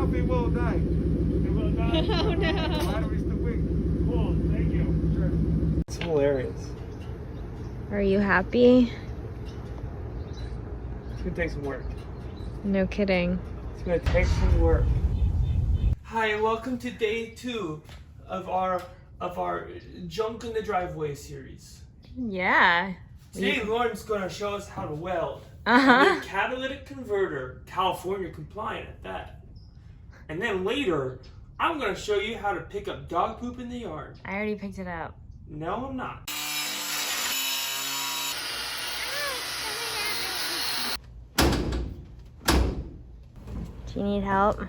coffee will die. It will die? Oh no. Batteries to wait. Cool, thank you. Sure. It's hilarious. Are you happy? It's gonna take some work. No kidding. It's gonna take some work. Hi, welcome to day 2 of our Junk in the Driveway series. Yeah. Today, Lauren's gonna show us how to weld. Uh-huh. A catalytic converter, California compliant at that. And then later, I'm gonna show you how to pick up dog poop in the yard. I already picked it up. No, I'm not. Do you need help?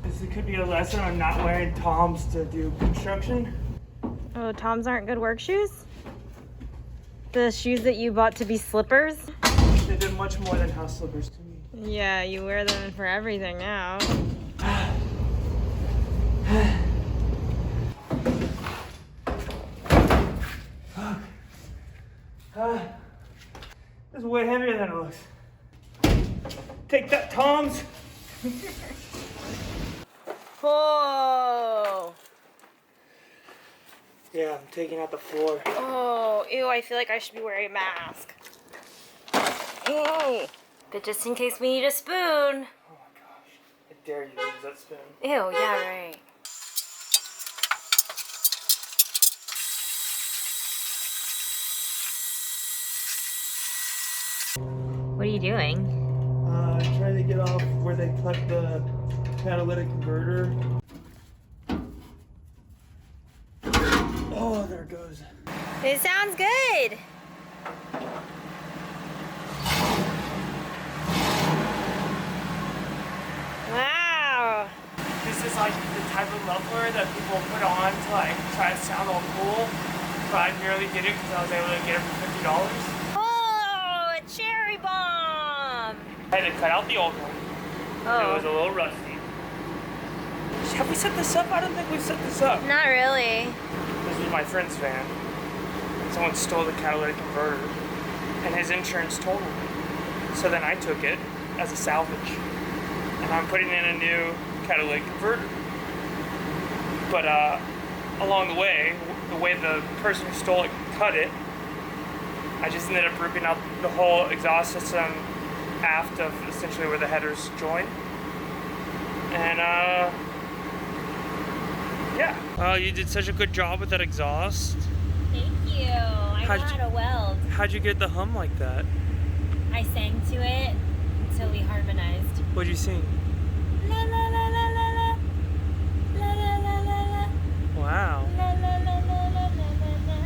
This could be a lesson on not wearing Toms to do construction. Oh, Toms aren't good work shoes? The shoes that you bought to be slippers? They've been much more than house slippers to me. Yeah, you wear them for everything now. This is way heavier than it looks. Take that, Toms! Oh! Yeah, I'm taking out the floor. Oh, ew, I feel like I should be wearing a mask. Hey! But just in case we need a spoon. Oh my gosh. I dare you to use that spoon. Ew, yeah, right. What are you doing? Trying to get off where they cut the catalytic converter. Oh, there it goes. It sounds good. Wow. This is like the type of muffler that people put on to like try to sound all cool. But I nearly did it because I was able to get it for $50. Oh, a cherry bomb. I had to cut out the old one. Oh. It was a little rusty. Have we set this up? I don't think we've set this up. Not really. This was my friend's van. Someone stole the catalytic converter, and his insurance totaled it. So then I took it as a salvage, and I'm putting in a new catalytic converter. But along the way the person who stole it cut it, I just ended up ripping out the whole exhaust system aft of essentially where the headers join. And yeah. You did such a good job with that exhaust. Thank you. I know how to weld. How'd you get the hum like that? I sang to it until we harmonized. What'd you sing? La la la la la la. La la la la la. Wow. La la la la la la la la.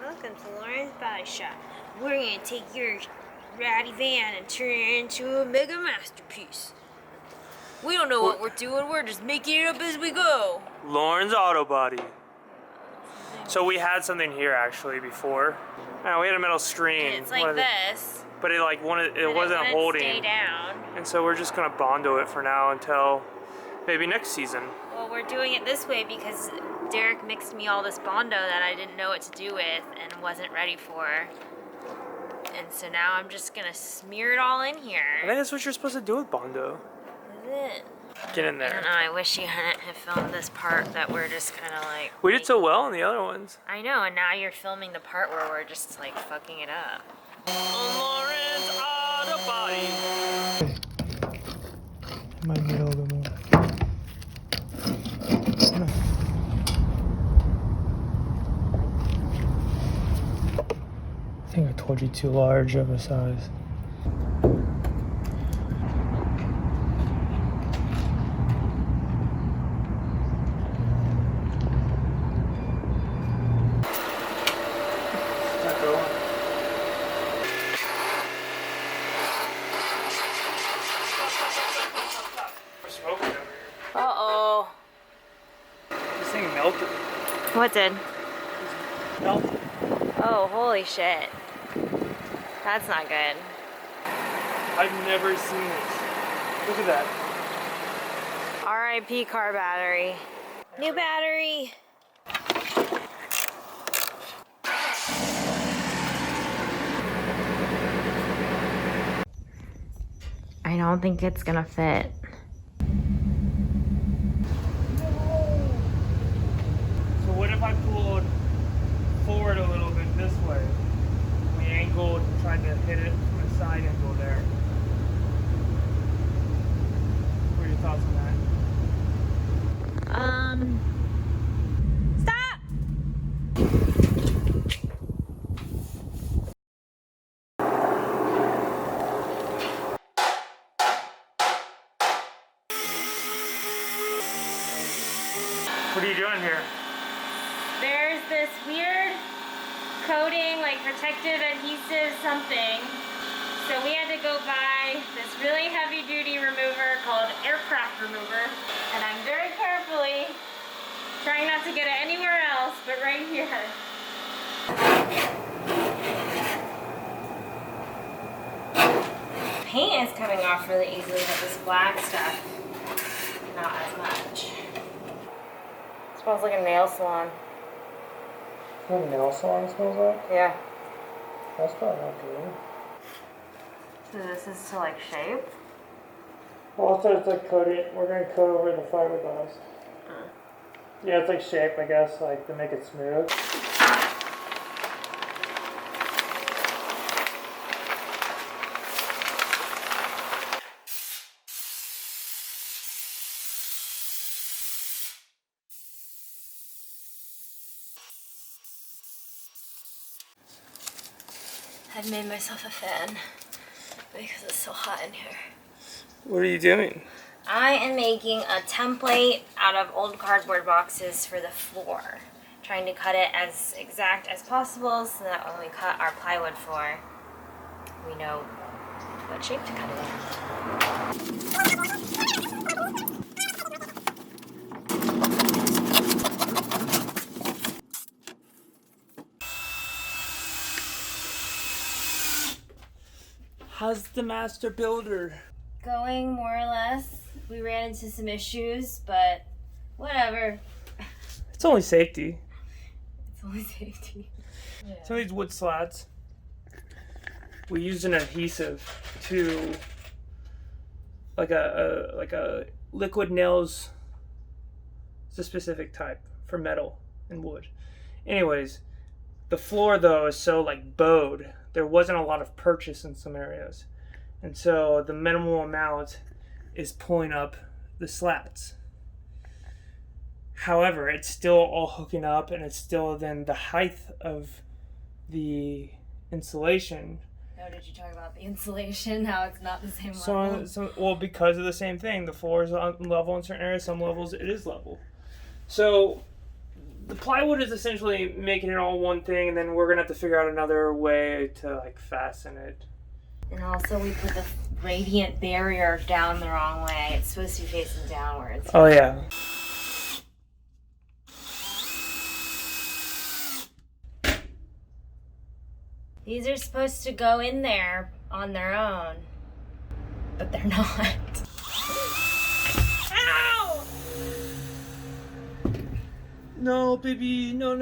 Welcome to Lauren's Body Shop. We're gonna take your ratty van and turn it into a mega masterpiece. We don't know what we're doing, we're just making it up as we go. Lauren's Auto Body. So we had something here actually before. We had a metal screen. And it's like this. But it wasn't holding. Stay down. And so we're just gonna Bondo it for now until maybe next season. Well, we're doing it this way because Derek mixed me all this Bondo that I didn't know what to do with and wasn't ready for. And so now I'm just gonna smear it all in here. I think that's what you're supposed to do with Bondo. Is it? Get in I there. don't know, I wish you hadn't have filmed this part that we're just kind of like... We did so well in the other ones. I know, and now you're filming the part where we're just like fucking it up. Lauren's Auto Body. Might need a little bit more. I think I told you too large of a size. Uh-oh. This thing melted. What did? Melted. Oh, holy shit. That's not good. I've never seen this. Look at that. RIP car battery. New battery. I don't think it's gonna fit. So what if I pulled forward a little bit this way? We angled and tried to hit it from a side angle there. What are your thoughts on that? Stop! What are you doing here? There's this weird coating, like protective adhesive something. So we had to go buy this really heavy duty remover called aircraft remover. And I'm very carefully trying not to get it anywhere else, but right here. Paint is coming off really easily, but this black stuff, not as much. It smells like a nail salon. What nail salon smells like? Yeah. That's probably not good. So this is to like shape? Well, also it's like coating. We're gonna coat over the fiberglass. Yeah, it's like shape, I guess, like to make it smooth. I've made myself a fan because it's so hot in here. What are you doing? I am making a template out of old cardboard boxes for the floor. Trying to cut it as exact as possible so that when we cut our plywood floor, we know what shape to cut it in. How's the master builder? Going more or less. We ran into some issues, but whatever. It's only safety. It's only safety. Yeah. Some of these wood slats, we used an adhesive to like a liquid nails. It's a specific type for metal and wood. Anyways, the floor though is so like bowed. There wasn't a lot of purchase in some areas, and so the minimal amount is pulling up the slats. However, it's still all hooking up, and it's still then the height of the insulation. Oh, did you talk about the insulation? How it's not the same level? Well, because of the same thing, the floor is on level in certain areas. Some levels it is level. So the plywood is essentially making it all one thing, and then we're gonna have to figure out another way to like fasten it. And also we put the radiant barrier down the wrong way. It's supposed to be facing downwards. Oh yeah. These are supposed to go in there on their own, but they're not. Ow! No, baby. No.